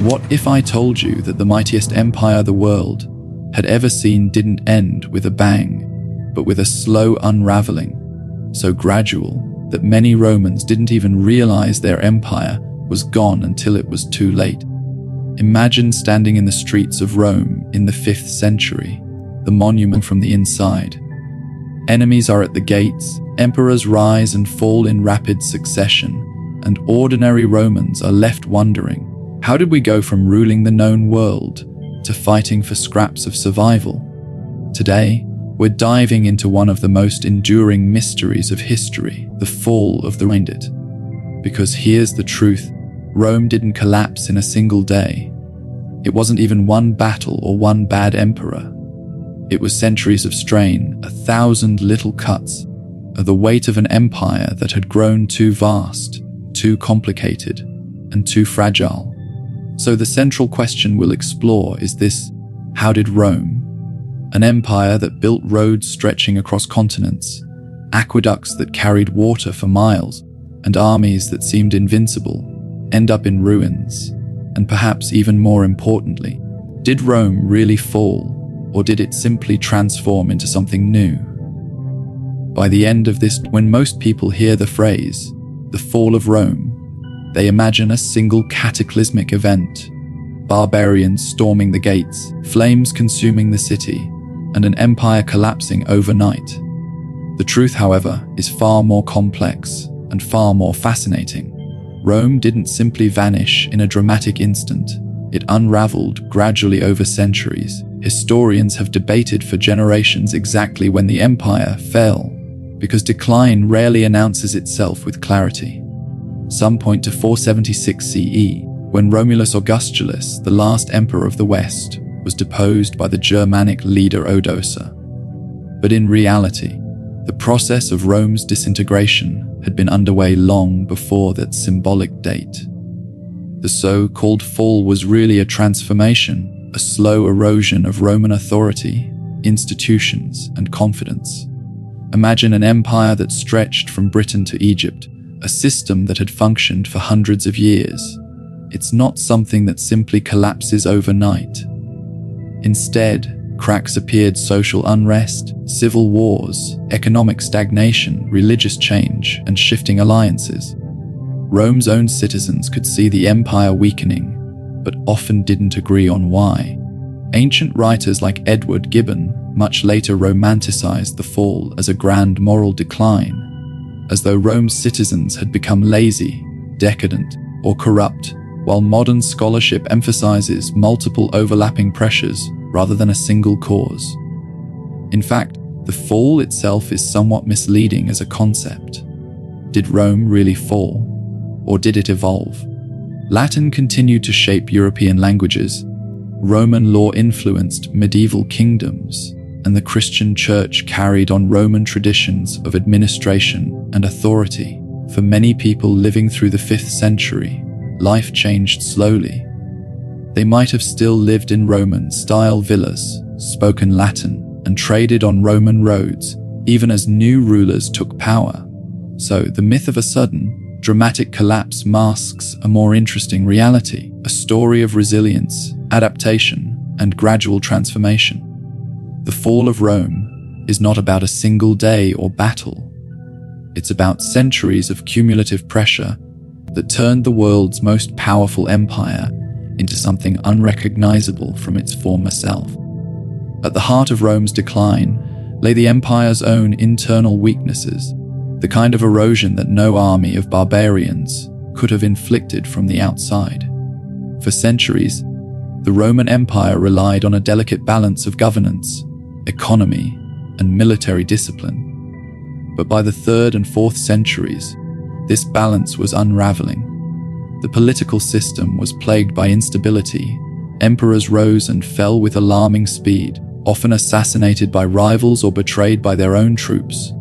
What if I told you that the mightiest empire the world had ever seen didn't end with a bang, but with a slow unraveling, so gradual that many Romans didn't even realize their empire was gone until it was too late? Imagine standing in the streets of Rome in the 5th century, the monument from the inside. Enemies are at the gates, emperors rise and fall in rapid succession, and ordinary Romans are left wondering, how did we go from ruling the known world to fighting for scraps of survival? Today, we're diving into one of the most enduring mysteries of history, the fall of the Rome. Because here's the truth, Rome didn't collapse in a single day. It wasn't even one battle or one bad emperor. It was centuries of strain, 1,000 little cuts, the weight of an empire that had grown too vast, too complicated, and too fragile. So the central question we'll explore is this: how did Rome, an empire that built roads stretching across continents, aqueducts that carried water for miles, and armies that seemed invincible, end up in ruins? And perhaps even more importantly, did Rome really fall, or did it simply transform into something new? By the end of this, when most people hear the phrase, the fall of Rome, they imagine a single cataclysmic event: barbarians storming the gates, flames consuming the city, and an empire collapsing overnight. The truth, however, is far more complex and far more fascinating. Rome didn't simply vanish in a dramatic instant. It unraveled gradually over centuries. Historians have debated for generations exactly when the empire fell, because decline rarely announces itself with clarity. Some point to 476 CE, when Romulus Augustulus, the last emperor of the West, was deposed by the Germanic leader Odoacer. But in reality, the process of Rome's disintegration had been underway long before that symbolic date. The so-called fall was really a transformation, a slow erosion of Roman authority, institutions, and confidence. Imagine an empire that stretched from Britain to Egypt, a system that had functioned for hundreds of years. It's not something that simply collapses overnight. Instead, cracks appeared: social unrest, civil wars, economic stagnation, religious change, and shifting alliances. Rome's own citizens could see the empire weakening, but often didn't agree on why. Ancient writers like Edward Gibbon much later romanticized the fall as a grand moral decline, as though Rome's citizens had become lazy, decadent, or corrupt, while modern scholarship emphasizes multiple overlapping pressures rather than a single cause. In fact, the fall itself is somewhat misleading as a concept. Did Rome really fall? Or did it evolve? Latin continued to shape European languages, Roman law influenced medieval kingdoms, and the Christian Church carried on Roman traditions of administration and authority. For many people living through the 5th century, life changed slowly. They might have still lived in Roman-style villas, spoken Latin, and traded on Roman roads, even as new rulers took power. So the myth of a sudden, dramatic collapse masks a more interesting reality, a story of resilience, adaptation, and gradual transformation. The fall of Rome is not about a single day or battle. It's about centuries of cumulative pressure that turned the world's most powerful empire into something unrecognizable from its former self. At the heart of Rome's decline lay the empire's own internal weaknesses, the kind of erosion that no army of barbarians could have inflicted from the outside. For centuries, the Roman Empire relied on a delicate balance of governance, economy, and military discipline. But by the 3rd and 4th centuries, this balance was unraveling. The political system was plagued by instability. Emperors rose and fell with alarming speed, often assassinated by rivals or betrayed by their own troops.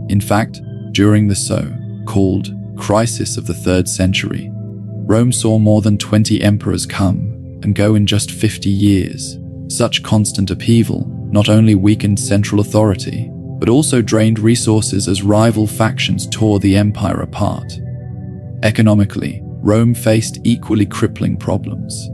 In fact, during the so-called crisis of the 3rd century, Rome saw more than 20 emperors come and go in just 50 years. Such constant upheaval not only weakened central authority, but also drained resources as rival factions tore the empire apart. Economically, Rome faced equally crippling problems.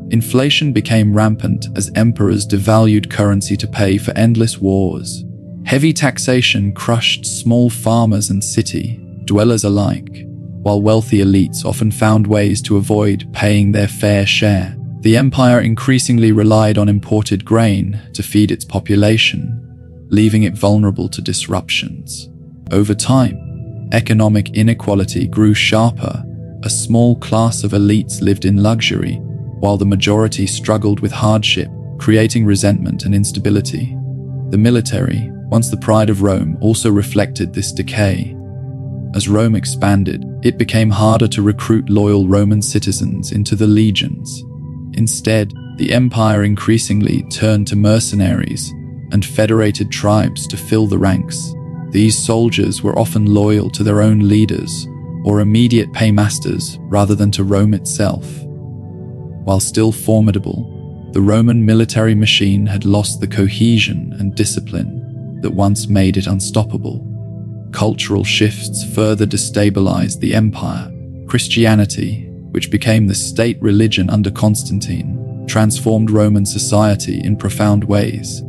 Inflation became rampant as emperors devalued currency to pay for endless wars. Heavy taxation crushed small farmers and city dwellers alike, while wealthy elites often found ways to avoid paying their fair share. The empire increasingly relied on imported grain to feed its population, leaving it vulnerable to disruptions. Over time, economic inequality grew sharper. A small class of elites lived in luxury, while the majority struggled with hardship, creating resentment and instability. The military, once the pride of Rome, also reflected this decay. As Rome expanded, it became harder to recruit loyal Roman citizens into the legions. Instead, the empire increasingly turned to mercenaries and federated tribes to fill the ranks. These soldiers were often loyal to their own leaders or immediate paymasters rather than to Rome itself. While still formidable, the Roman military machine had lost the cohesion and discipline that once made it unstoppable. Cultural shifts further destabilized the empire. Christianity, which became the state religion under Constantine, transformed Roman society in profound ways.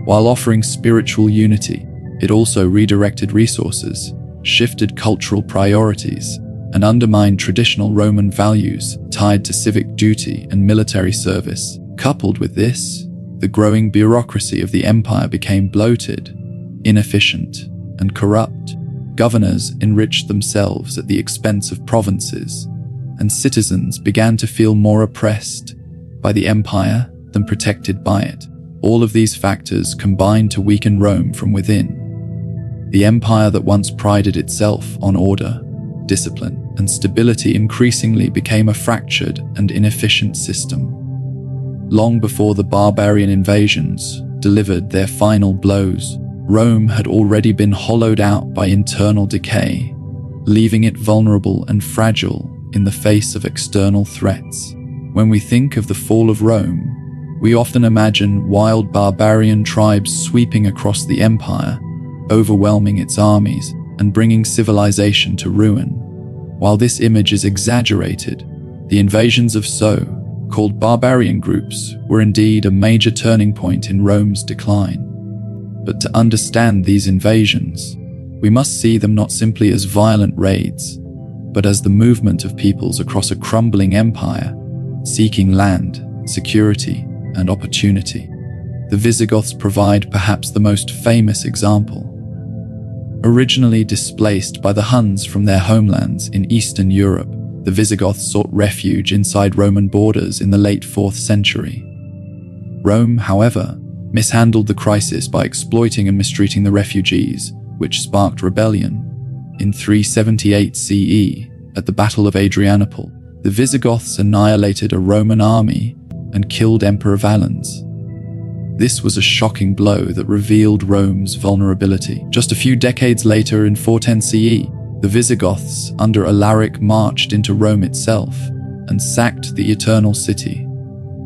While offering spiritual unity, it also redirected resources, shifted cultural priorities, and undermined traditional Roman values tied to civic duty and military service. Coupled with this, the growing bureaucracy of the empire became bloated, inefficient, and corrupt. Governors enriched themselves at the expense of provinces, and citizens began to feel more oppressed by the empire than protected by it. All of these factors combined to weaken Rome from within. The empire that once prided itself on order, discipline, and stability increasingly became a fractured and inefficient system. Long before the barbarian invasions delivered their final blows, Rome had already been hollowed out by internal decay, leaving it vulnerable and fragile in the face of external threats. When we think of the fall of Rome, we often imagine wild barbarian tribes sweeping across the empire, overwhelming its armies and bringing civilization to ruin. While this image is exaggerated, the invasions of so-called barbarian groups were indeed a major turning point in Rome's decline. But to understand these invasions, we must see them not simply as violent raids, but as the movement of peoples across a crumbling empire, seeking land, security, and opportunity. The Visigoths provide perhaps the most famous example. Originally displaced by the Huns from their homelands in Eastern Europe, the Visigoths sought refuge inside Roman borders in the late 4th century. Rome, however, mishandled the crisis by exploiting and mistreating the refugees, which sparked rebellion. In 378 CE, at the Battle of Adrianople, the Visigoths annihilated a Roman army and killed Emperor Valens. This was a shocking blow that revealed Rome's vulnerability. Just a few decades later, in 410 CE, the Visigoths under Alaric marched into Rome itself and sacked the Eternal City,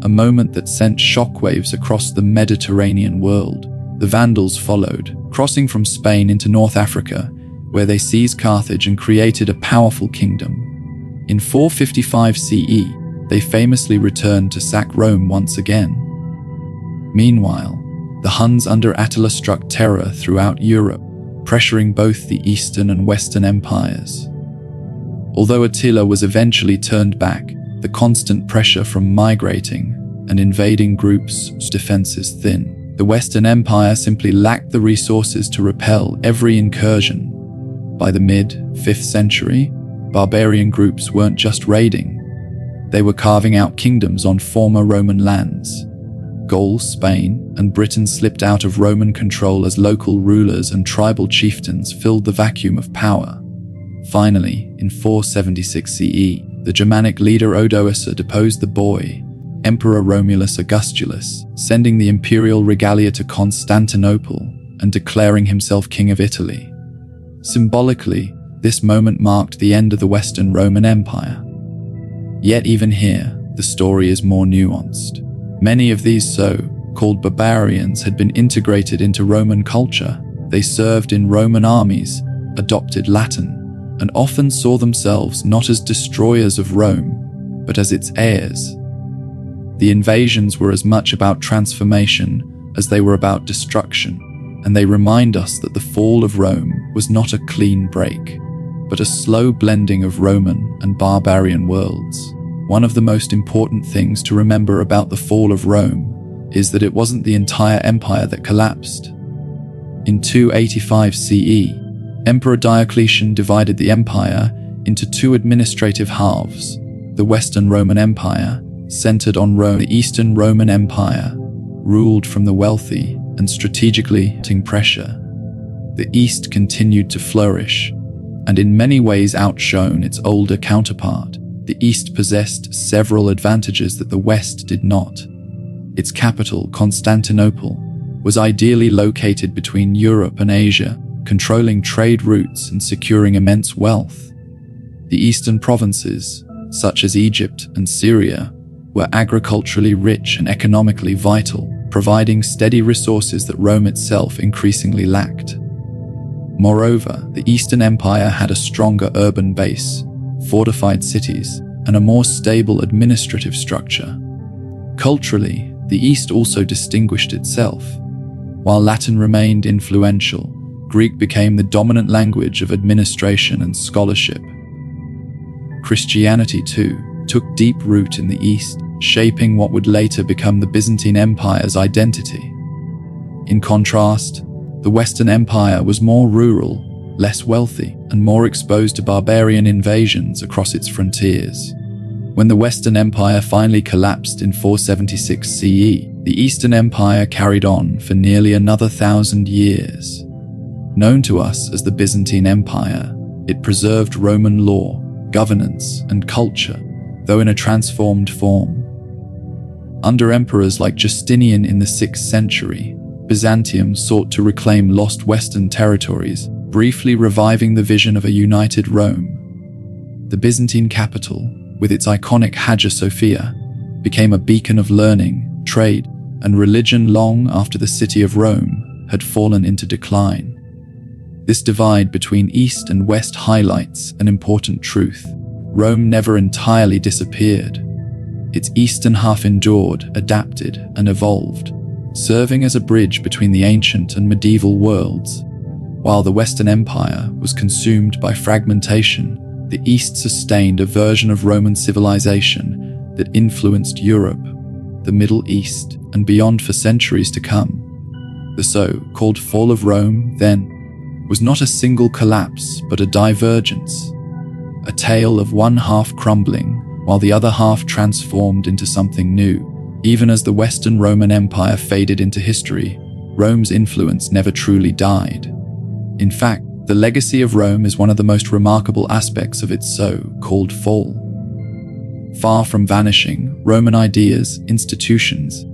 a moment that sent shockwaves across the Mediterranean world. The Vandals followed, crossing from Spain into North Africa, where they seized Carthage and created a powerful kingdom. In 455 CE, they famously returned to sack Rome once again. Meanwhile, the Huns under Attila struck terror throughout Europe, pressuring both the Eastern and Western empires. Although Attila was eventually turned back, the constant pressure from migrating and invading groups kept defenses thin. The Western Empire simply lacked the resources to repel every incursion. By the mid-5th century, barbarian groups weren't just raiding. They were carving out kingdoms on former Roman lands. Gaul, Spain, and Britain slipped out of Roman control as local rulers and tribal chieftains filled the vacuum of power. Finally, in 476 CE, the Germanic leader Odoacer deposed the boy, Emperor Romulus Augustulus, sending the imperial regalia to Constantinople and declaring himself King of Italy. Symbolically, this moment marked the end of the Western Roman Empire. Yet even here, the story is more nuanced. Many of these so-called barbarians had been integrated into Roman culture. They served in Roman armies, adopted Latin, and often saw themselves not as destroyers of Rome, but as its heirs. The invasions were as much about transformation as they were about destruction, and they remind us that the fall of Rome was not a clean break, but a slow blending of Roman and barbarian worlds. One of the most important things to remember about the fall of Rome is that it wasn't the entire empire that collapsed. In 285 CE, Emperor Diocletian divided the empire into two administrative halves: the Western Roman Empire, centered on Rome, the Eastern Roman Empire, ruled from the wealthy and strategically putting pressure. The East continued to flourish, and in many ways outshone its older counterpart. The East possessed several advantages that the West did not. Its capital, Constantinople, was ideally located between Europe and Asia, controlling trade routes and securing immense wealth. The eastern provinces, such as Egypt and Syria, were agriculturally rich and economically vital, providing steady resources that Rome itself increasingly lacked. Moreover, the Eastern Empire had a stronger urban base, fortified cities, and a more stable administrative structure. Culturally, the East also distinguished itself. While Latin remained influential, Greek became the dominant language of administration and scholarship. Christianity, too, took deep root in the East, shaping what would later become the Byzantine Empire's identity. In contrast, the Western Empire was more rural, less wealthy, and more exposed to barbarian invasions across its frontiers. When the Western Empire finally collapsed in 476 CE, the Eastern Empire carried on for nearly another 1,000 years. Known to us as the Byzantine Empire, it preserved Roman law, governance, and culture, though in a transformed form. Under emperors like Justinian in the 6th century, Byzantium sought to reclaim lost Western territories, briefly reviving the vision of a united Rome. The Byzantine capital, with its iconic Hagia Sophia, became a beacon of learning, trade, and religion long after the city of Rome had fallen into decline. This divide between East and West highlights an important truth. Rome never entirely disappeared. Its eastern half endured, adapted, and evolved, serving as a bridge between the ancient and medieval worlds. While the Western Empire was consumed by fragmentation, the East sustained a version of Roman civilization that influenced Europe, the Middle East, and beyond for centuries to come. The so-called fall of Rome, then, was not a single collapse but a divergence, a tale of one half crumbling while the other half transformed into something new. Even as the Western Roman Empire faded into history, Rome's influence never truly died. In fact, the legacy of Rome is one of the most remarkable aspects of its so-called fall. Far from vanishing, Roman ideas, institutions,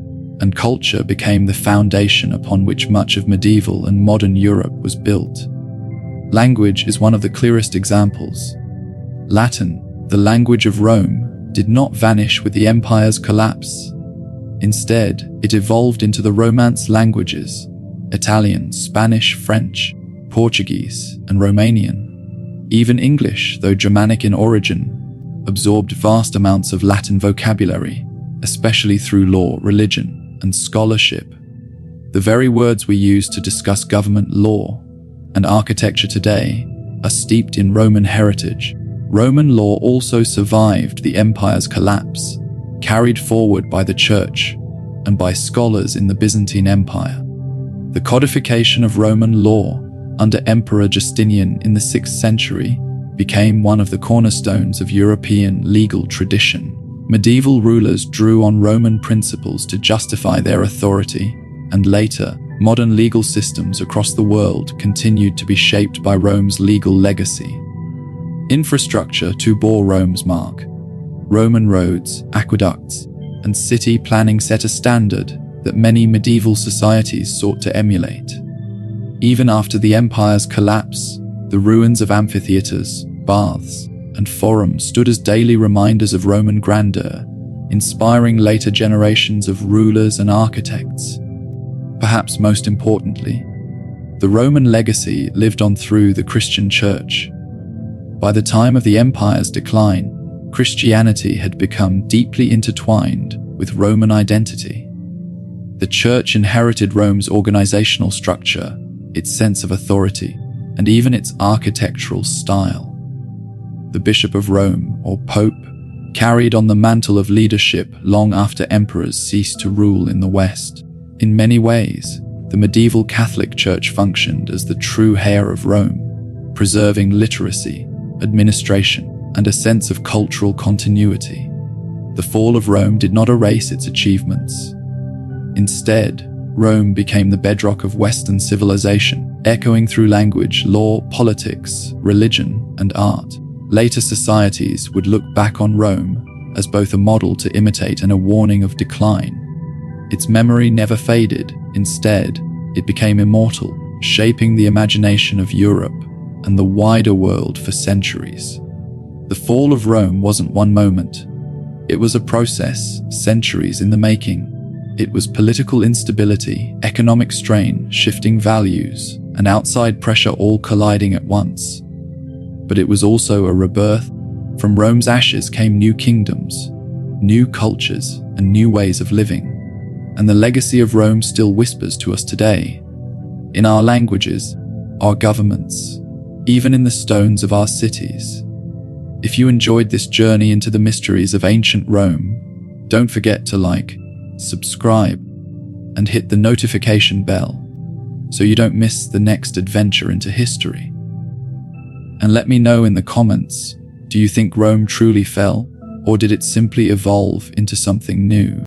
and culture became the foundation upon which much of medieval and modern Europe was built. Language is one of the clearest examples. Latin, the language of Rome, did not vanish with the empire's collapse. Instead, it evolved into the Romance languages: Italian, Spanish, French, Portuguese, and Romanian. Even English, though Germanic in origin, absorbed vast amounts of Latin vocabulary, especially through law, religion, and scholarship. The very words we use to discuss government, law, and architecture today are steeped in Roman heritage. Roman law also survived the empire's collapse, carried forward by the Church and by scholars in the Byzantine Empire. The codification of Roman law under Emperor Justinian in the 6th century became one of the cornerstones of European legal tradition. Medieval rulers drew on Roman principles to justify their authority, and later, modern legal systems across the world continued to be shaped by Rome's legal legacy. Infrastructure too bore Rome's mark. Roman roads, aqueducts, and city planning set a standard that many medieval societies sought to emulate. Even after the empire's collapse, the ruins of amphitheaters, baths, and forums stood as daily reminders of Roman grandeur, inspiring later generations of rulers and architects. Perhaps most importantly, the Roman legacy lived on through the Christian Church. By the time of the empire's decline, Christianity had become deeply intertwined with Roman identity. The Church inherited Rome's organizational structure, its sense of authority, and even its architectural style. The Bishop of Rome, or Pope, carried on the mantle of leadership long after emperors ceased to rule in the West. In many ways, the medieval Catholic Church functioned as the true heir of Rome, preserving literacy, administration, and a sense of cultural continuity. The fall of Rome did not erase its achievements. Instead, Rome became the bedrock of Western civilization, echoing through language, law, politics, religion, and art. Later societies would look back on Rome as both a model to imitate and a warning of decline. Its memory never faded. Instead, it became immortal, shaping the imagination of Europe and the wider world for centuries. The fall of Rome wasn't one moment. It was a process, centuries in the making. It was political instability, economic strain, shifting values, and outside pressure all colliding at once. But it was also a rebirth. From Rome's ashes came new kingdoms, new cultures, and new ways of living. And the legacy of Rome still whispers to us today, in our languages, our governments, even in the stones of our cities. If you enjoyed this journey into the mysteries of ancient Rome, don't forget to like, subscribe, and hit the notification bell so you don't miss the next adventure into history. And let me know in the comments, do you think Rome truly fell, or did it simply evolve into something new?